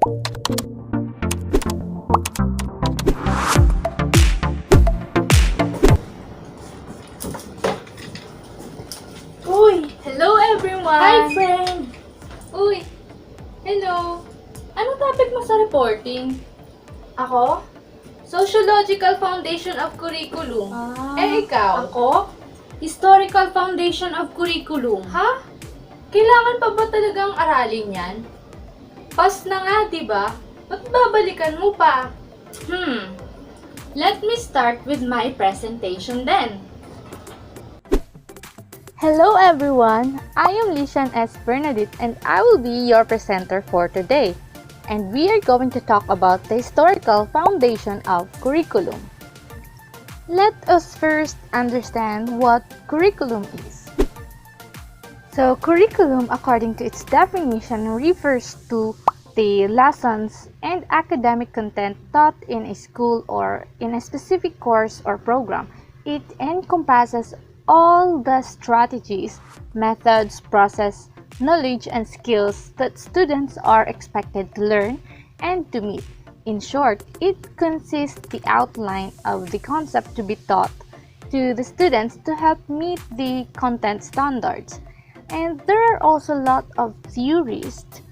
Uy! Hello everyone! Hi, friend! Uy! Hello! Anong topic mo sa reporting? Ako? Sociological Foundation of Curriculum. Ikaw? Ako? Historical Foundation of Curriculum. Ha? Kailangan pa ba talagang aralin yan? Pas na nga, diba? Ba't babalikan mo pa? Let me start with my presentation then. Hello everyone, I am Lishan S. Bernadette and I will be your presenter for today. And we are going to talk about the historical foundation of curriculum. Let us first understand what curriculum is. So, curriculum, according to its definition, refers to the lessons and academic content taught in a school or in a specific course or program. It encompasses all the strategies, methods, process, knowledge, and skills that students are expected to learn and to meet. In short, it consists the outline of the concept to be taught to the students to help meet the content standards. And there are also a lot of theorists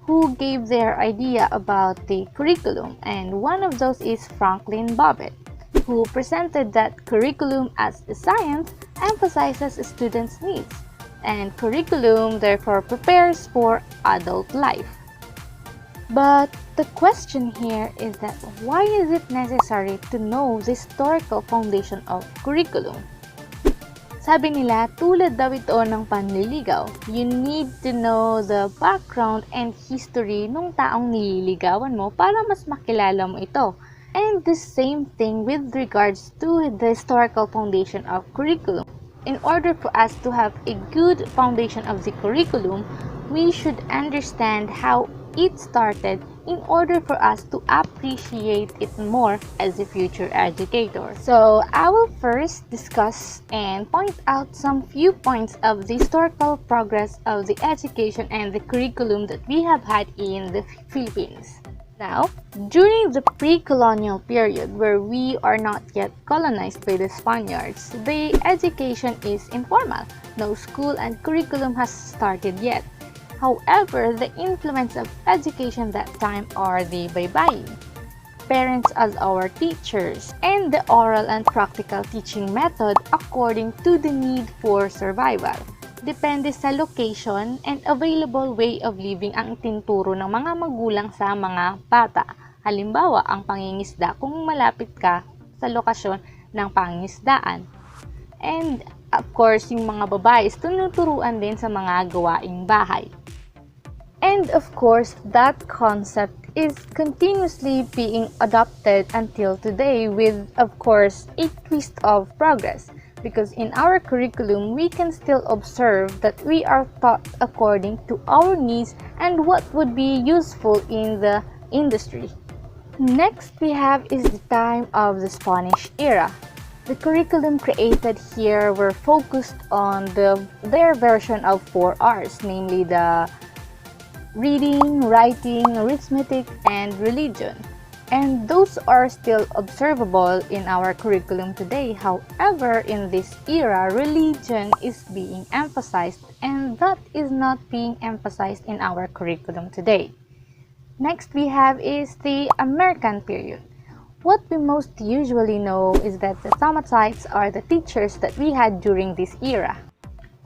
who gave their idea about the curriculum, and one of those is Franklin Bobbitt, who presented that curriculum as a science emphasizes students' needs, and curriculum therefore prepares for adult life. But the question here is that why is it necessary to know the historical foundation of curriculum? Sabi nila, tulad daw ito ng panliligaw. You need to know the background and history ng taong nililigawan mo para mas makilala mo ito. And the same thing with regards to the historical foundation of curriculum. In order for us to have a good foundation of the curriculum, we should understand how it started in order for us to appreciate it more as a future educator. So I will first discuss and point out some few points of the historical progress of the education and the curriculum that we have had in the Philippines. Now, during the pre-colonial period where we are not yet colonized by the Spaniards, the education is informal. No school and curriculum has started yet. However, the influence of education that time are the baybayin, parents as our teachers, and the oral and practical teaching method according to the need for survival. Depende sa location and available way of living ang itinuturo ng mga magulang sa mga bata. Halimbawa, ang pangingisda kung malapit ka sa lokasyon ng pangingisdaan. And of course, yung mga babae is tinuturuan din sa mga gawaing bahay. And of course, that concept is continuously being adopted until today with, of course, a twist of progress. Because in our curriculum, we can still observe that we are taught according to our needs and what would be useful in the industry. Next we have is the time of the Spanish era. The curriculum created here were focused on their version of 4 R's, namely the reading, writing, arithmetic, and religion. And those are still observable in our curriculum today. However, in this era, religion is being emphasized, and that is not being emphasized in our curriculum today. Next we have is the American period. What we most usually know is that the Samatites are the teachers that we had during this era.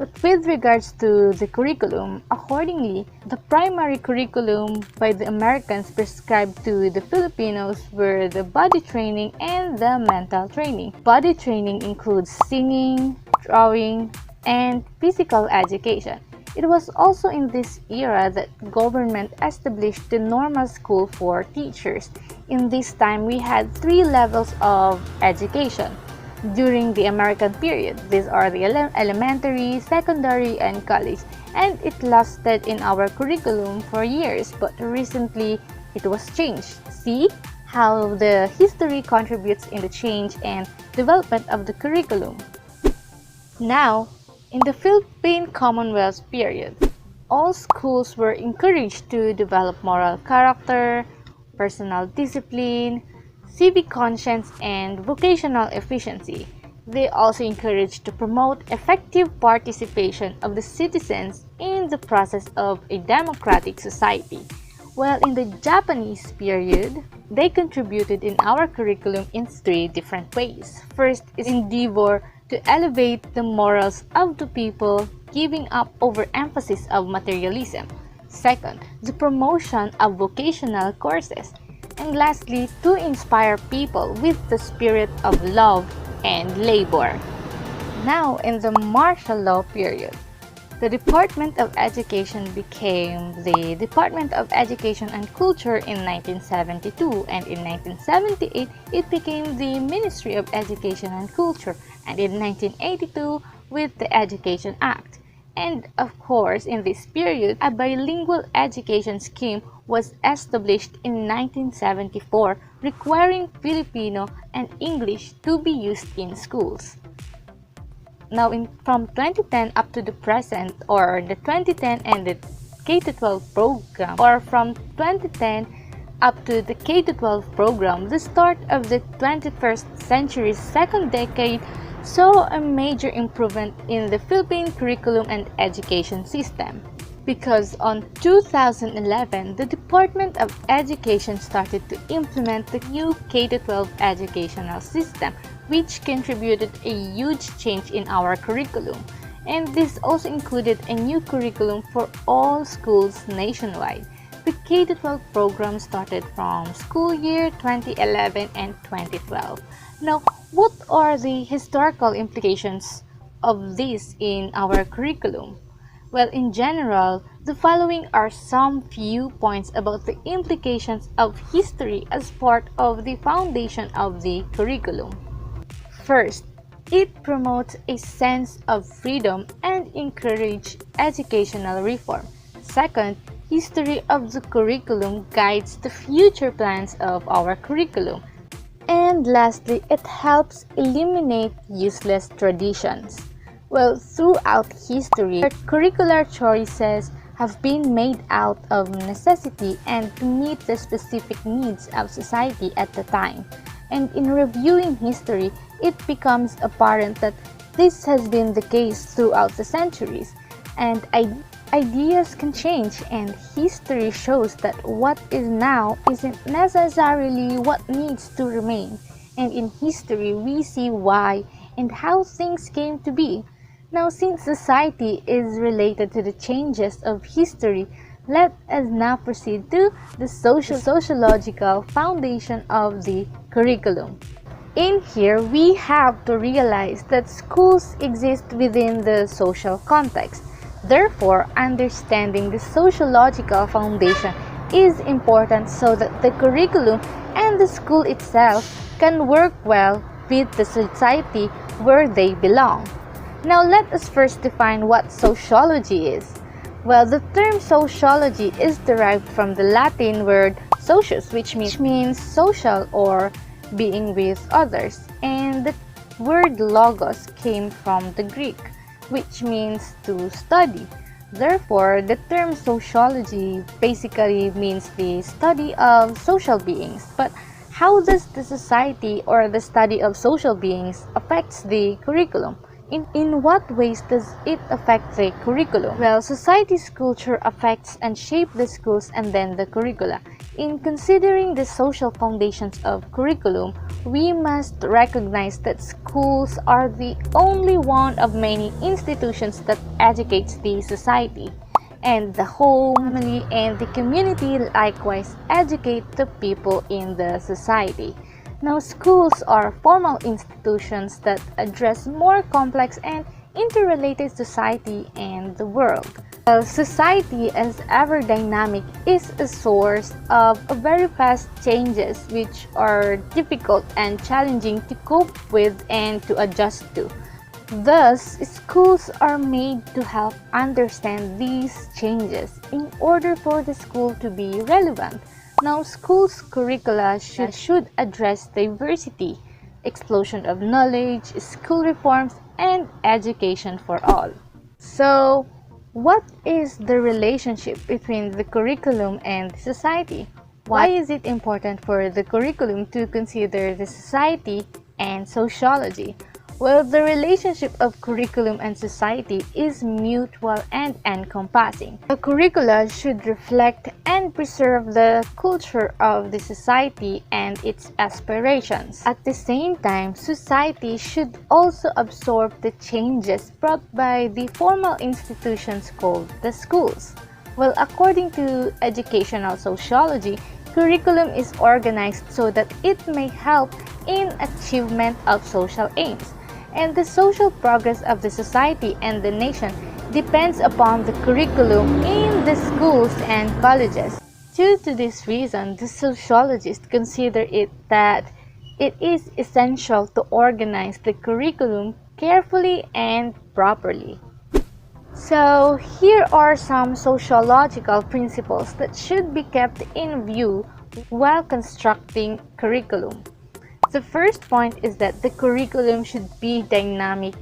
But with regards to the curriculum, accordingly, the primary curriculum by the Americans prescribed to the Filipinos were the body training and the mental training. Body training includes singing, drawing, and physical education. It was also in this era that government established the normal school for teachers. In this time, we had 3 levels of education during the American period. These are the elementary, secondary, and college, and it lasted in our curriculum for years, but recently it was changed. See how the history contributes in the change and development of the curriculum. Now, in the Philippine Commonwealth period, all schools were encouraged to develop moral character, personal discipline, civic conscience, and vocational efficiency. They also encouraged to promote effective participation of the citizens in the process of a democratic society. While in the Japanese period, they contributed in our curriculum in three different ways. First is endeavor to elevate the morals of the people, giving up overemphasis of materialism. Second, the promotion of vocational courses. And lastly, to inspire people with the spirit of love and labor. Now, in the martial law period, the Department of Education became the Department of Education and Culture in 1972, and in 1978 it became the Ministry of Education and Culture, and in 1982 with the Education Act. And of course, in this period, a bilingual education scheme was established in 1974, requiring Filipino and English to be used in schools. Now, from 2010 up to the present, or the 2010 and the K-12 program, or from 2010 up to the K-12 program, the start of the 21st century's second decade saw a major improvement in the Philippine curriculum and education system. Because on 2011, the Department of Education started to implement the new K-12 educational system, which contributed a huge change in our curriculum. And this also included a new curriculum for all schools nationwide. The K-12 program started from school year 2011 and 2012. Now, what are the historical implications of this in our curriculum? Well, in general, the following are some few points about the implications of history as part of the foundation of the curriculum. First, it promotes a sense of freedom and encourages educational reform. Second, history of the curriculum guides the future plans of our curriculum. And lastly, it helps eliminate useless traditions. Well, throughout history, curricular choices have been made out of necessity and to meet the specific needs of society at the time. And in reviewing history, it becomes apparent that this has been the case throughout the centuries. And ideas can change, and history shows that what is now isn't necessarily what needs to remain. And in history, we see why and how things came to be. Now, since society is related to the changes of history, let us now proceed to the sociological foundation of the curriculum. In here, we have to realize that schools exist within the social context. Therefore, understanding the sociological foundation is important so that the curriculum and the school itself can work well with the society where they belong. Now, let us first define what sociology is. Well, the term sociology is derived from the Latin word socius, which means social or being with others, and the word logos came from the Greek, which means to study. Therefore, the term sociology basically means the study of social beings. But how does the society or the study of social beings affects the curriculum? In what ways does it affect the curriculum? Well, society's culture affects and shapes the schools and then the curricula. In considering the social foundations of curriculum, we must recognize that schools are the only one of many institutions that educates the society. And the home, family, and the community likewise educate the people in the society. Now, schools are formal institutions that address more complex and interrelated society and the world. While society as ever dynamic is a source of very fast changes which are difficult and challenging to cope with and to adjust to. Thus, schools are made to help understand these changes in order for the school to be relevant. Now, schools' curricula should address diversity, explosion of knowledge, school reforms, and education for all. So, What is the relationship between the curriculum and society? Why is it important for the curriculum to consider the society and sociology? Well, the relationship of curriculum and society is mutual and encompassing. The curricula should reflect and preserve the culture of the society and its aspirations. At the same time, society should also absorb the changes brought by the formal institutions called the schools. Well, according to educational sociology, curriculum is organized so that it may help in achievement of social aims, and the social progress of the society and the nation depends upon the curriculum in the schools and colleges. Due to this reason, the sociologists consider it that it is essential to organize the curriculum carefully and properly. So, here are some sociological principles that should be kept in view while constructing curriculum. The first point is that the curriculum should be dynamic,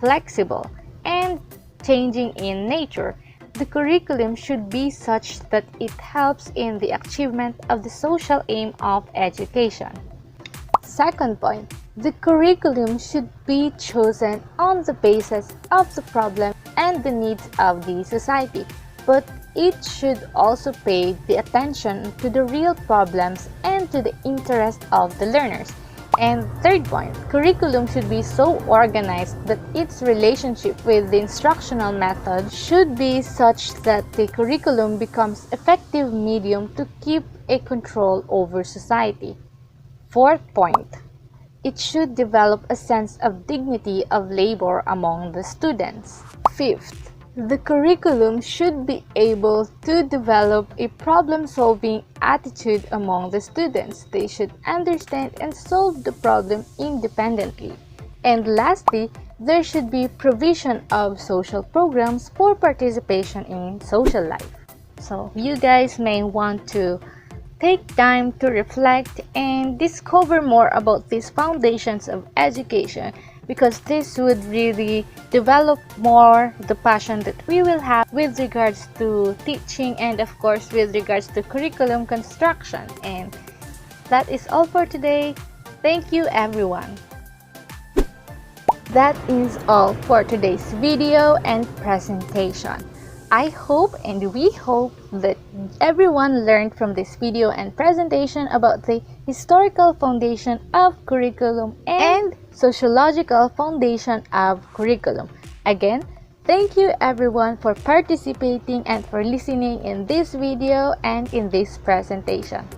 flexible, and changing in nature. The curriculum should be such that it helps in the achievement of the social aim of education. Second point, the curriculum should be chosen on the basis of the problem and the needs of the society, but it should also pay the attention to the real problems and to the interest of the learners. And third point, curriculum should be so organized that its relationship with the instructional method should be such that the curriculum becomes effective medium to keep a control over society. Fourth point, it should develop a sense of dignity of labor among the students. Fifth, the curriculum should be able to develop a problem-solving attitude among the students. They should understand and solve the problem independently. And lastly, there should be provision of social programs for participation in social life. So you guys may want to take time to reflect and discover more about these foundations of education, because this would really develop more the passion that we will have with regards to teaching and of course with regards to curriculum construction. And that is all for today. Thank you everyone. That is all for today's video and presentation. I hope and we hope that everyone learned from this video and presentation about the historical foundation of curriculum and sociological foundation of curriculum. Again, thank you everyone for participating and for listening in this video and in this presentation.